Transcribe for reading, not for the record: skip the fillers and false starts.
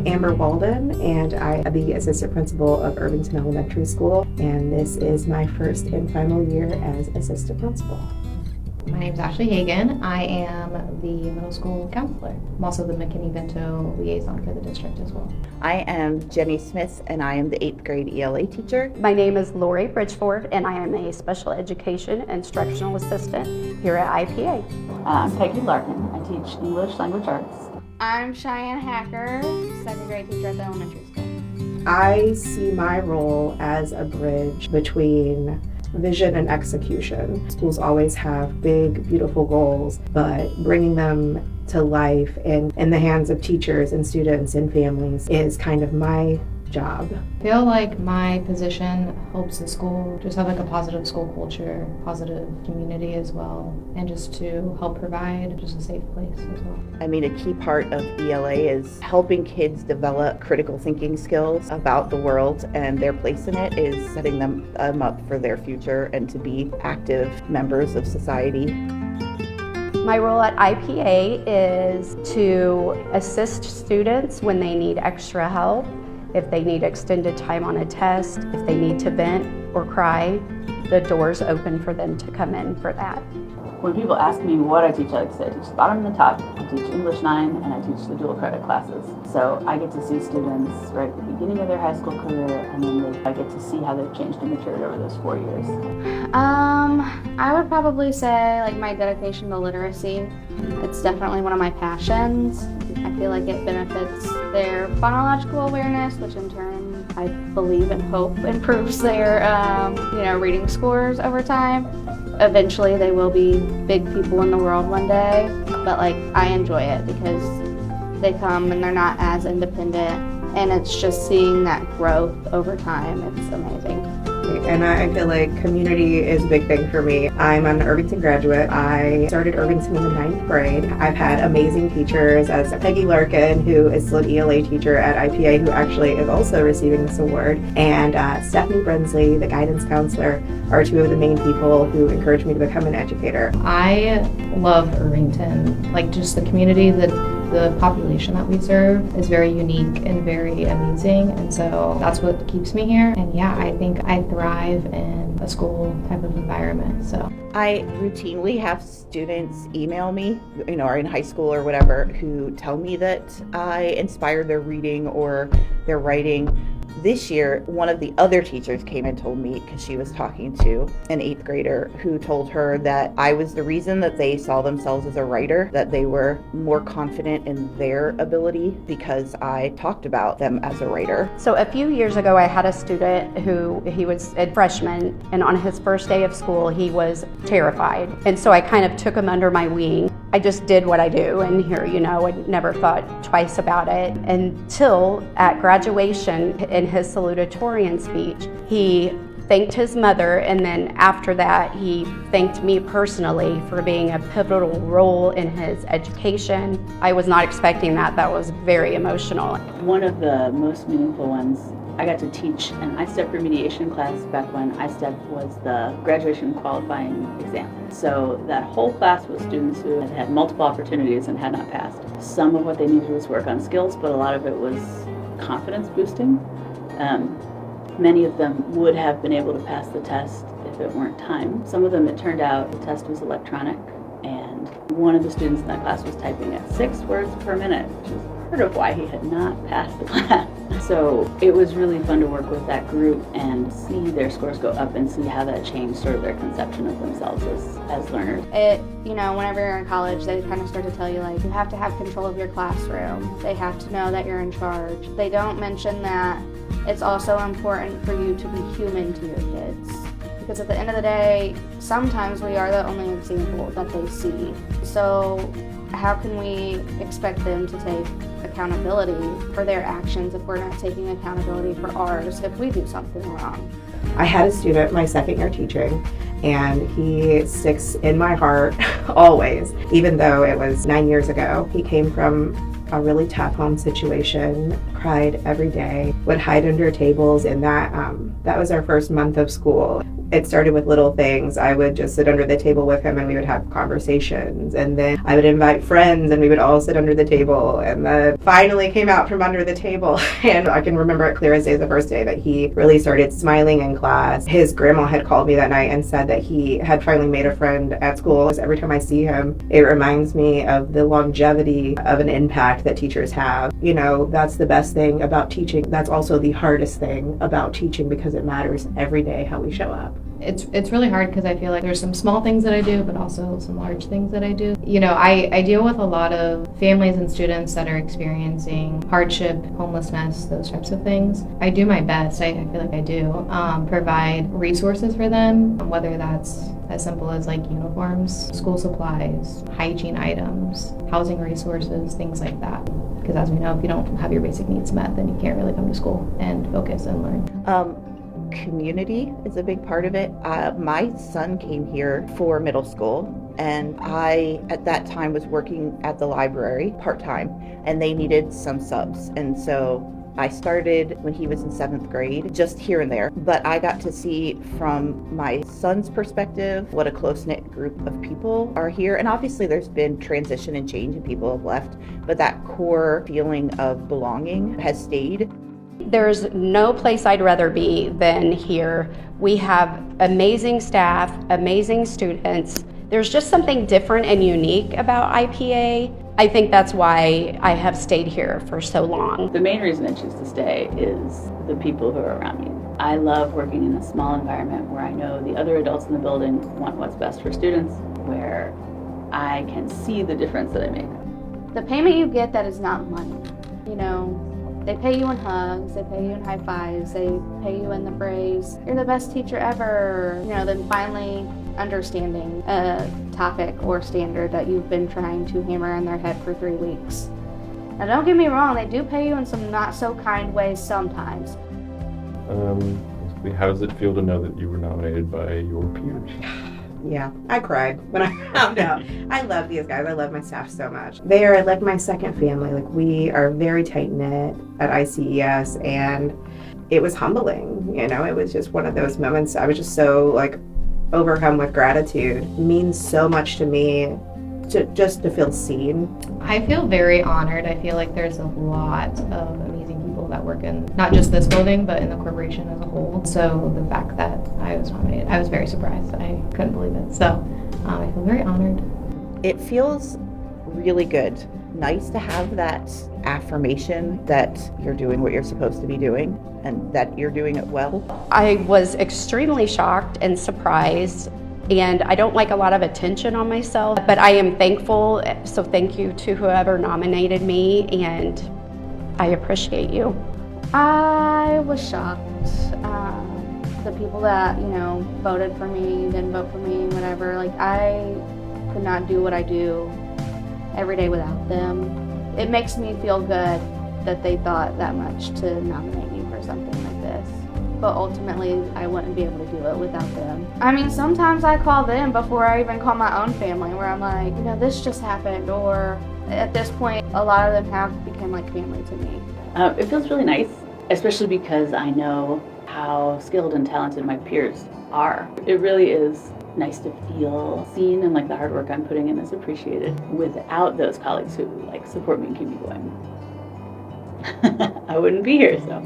I'm Amber Walden, and I am the assistant principal of Irvington Elementary School, and this is my first and final year as assistant principal. My name is Ashley Hagan. I am the middle school counselor. I'm also the McKinney-Vento liaison for the district as well. I am Jenny Smith, and I am the 8th grade ELA teacher. My name is Lori Bridgeford, and I am a special education instructional assistant here at IPA. I'm Peggy Larkin. I teach English Language Arts. I'm Cheyenne Hacker, 2nd grade teacher at the elementary school. I see my role as a bridge between vision and execution. Schools always have big, beautiful goals, but bringing them to life and in the hands of teachers and students and families is kind of my job. I feel like my position helps the school just have like a positive school culture, positive community as well, and just to help provide just a safe place as well. I mean, a key part of ELA is helping kids develop critical thinking skills about the world, and their place in it is setting them up for their future and to be active members of society. My role at IPA is to assist students when they need extra help, if they need extended time on a test, if they need to vent or cry, the door's open for them to come in for that. When people ask me what I teach, I like to say I teach the bottom and the top. I teach English 9 and I teach the dual credit classes. So I get to see students right at the beginning of their high school career, and then I get to see how they've changed and matured over those 4 years. I would probably say like my dedication to literacy. It's definitely one of my passions. I feel like it benefits their phonological awareness, which in turn I believe and hope improves their reading scores over time. Eventually they will be big people in the world one day, but like I enjoy it because they come and they're not as independent, and it's just seeing that growth over time. It's amazing. And I feel like community is a big thing for me. I'm an Irvington graduate. I started Irvington in the 9th grade. I've had amazing teachers, as Peggy Larkin, who is still an ELA teacher at IPA, who actually is also receiving this award, and Stephanie Brinsley, the guidance counselor, are two of the main people who encouraged me to become an educator. I love Irvington. Like just the community, the population that we serve is very unique and very amazing, and so that's what keeps me here. And yeah, I think I thrive in a school type of environment. So I routinely have students email me, or in high school or whatever, who tell me that I inspired their reading or their writing. This year, one of the other teachers came and told me, because she was talking to an 8th grader who told her that I was the reason that they saw themselves as a writer, that they were more confident in their ability because I talked about them as a writer. So a few years ago, I had a student he was a freshman, and on his first day of school, he was terrified. And so I kind of took him under my wing. I just did what I do, and here, I never thought twice about it until at graduation, in his salutatorian speech, he thanked his mother, and then after that, he thanked me personally for being a pivotal role in his education. I was not expecting that. That was very emotional. One of the most meaningful ones, I got to teach an ISTEP remediation class back when ISTEP was the graduation qualifying exam. So that whole class was students who had had multiple opportunities and had not passed. Some of what they needed was work on skills, but a lot of it was confidence boosting. Many of them would have been able to pass the test if it weren't time. Some of them, it turned out, the test was electronic, and one of the students in that class was typing at 6 words per minute, which is part of why he had not passed the class. So it was really fun to work with that group and see their scores go up and see how that changed sort of their conception of themselves as learners. Whenever you're in college, they kind of start to tell you like you have to have control of your classroom. They have to know that you're in charge. They don't mention that it's also important for you to be human to your kids. Because at the end of the day, sometimes we are the only example that they see. So how can we expect them to take accountability for their actions if we're not taking accountability for ours if we do something wrong? I had a student my 2nd year teaching, and he sticks in my heart always, even though it was 9 years ago. He came from a really tough home situation, cried every day, would hide under tables, and that was our first month of school. It started with little things. I would just sit under the table with him and we would have conversations. And then I would invite friends and we would all sit under the table. And then finally came out from under the table. And I can remember it clear as day, the first day that he really started smiling in class. His grandma had called me that night and said that he had finally made a friend at school. Every time I see him, it reminds me of the longevity of an impact that teachers have. You know, that's the best thing about teaching. That's also the hardest thing about teaching because it matters every day how we show up. It's really hard because I feel like there's some small things that I do, but also some large things that I do. You know, I deal with a lot of families and students that are experiencing hardship, homelessness, those types of things. I do my best, I feel like I do, provide resources for them, whether that's as simple as like uniforms, school supplies, hygiene items, housing resources, things like that. Because as we know, if you don't have your basic needs met, then you can't really come to school and focus and learn. Community is a big part of it. My son came here for middle school, and I, at that time, was working at the library part-time, and they needed some subs. And so I started when he was in 7th grade, just here and there. But I got to see from my son's perspective what a close-knit group of people are here. And obviously there's been transition and change and people have left, but that core feeling of belonging has stayed. There's no place I'd rather be than here. We have amazing staff, amazing students. There's just something different and unique about IPA. I think that's why I have stayed here for so long. The main reason I choose to stay is the people who are around me. I love working in a small environment where I know the other adults in the building want what's best for students, where I can see the difference that I make. The payment you get that is not money. You know, they pay you in hugs, they pay you in high fives, they pay you in the phrase, "You're the best teacher ever." You know, then finally understanding a topic or standard that you've been trying to hammer in their head for 3 weeks. Now don't get me wrong, they do pay you in some not so kind ways sometimes. How does it feel to know that you were nominated by your peers? Yeah, I cried when I found out. I love these guys. I love my staff so much. They are like my second family. Like, we are very tight-knit at ICES, and it was humbling. You know, it was just one of those moments. I was just so like overcome with gratitude. It means so much to me just to feel seen. I feel very honored. I feel like there's a lot of amazing people that work in not just this building, but in the corporation as a whole. So the fact that I was nominated, I was very surprised. I couldn't believe it. So I feel very honored. It feels really good. Nice to have that affirmation that you're doing what you're supposed to be doing and that you're doing it well. I was extremely shocked and surprised, and I don't like a lot of attention on myself, but I am thankful. So thank you to whoever nominated me, and I appreciate you. I was shocked. The people that, you know, voted for me, didn't vote for me, whatever, like, I could not do what I do every day without them. It makes me feel good that they thought that much to nominate me for something like this. But ultimately, I wouldn't be able to do it without them. I mean, sometimes I call them before I even call my own family, where I'm like, you know, this just happened, or at this point, a lot of them have become like family to me. It feels really nice, especially because I know how skilled and talented my peers are. It really is nice to feel seen and like the hard work I'm putting in is appreciated without those colleagues who like support me and keep me going. I wouldn't be here, so.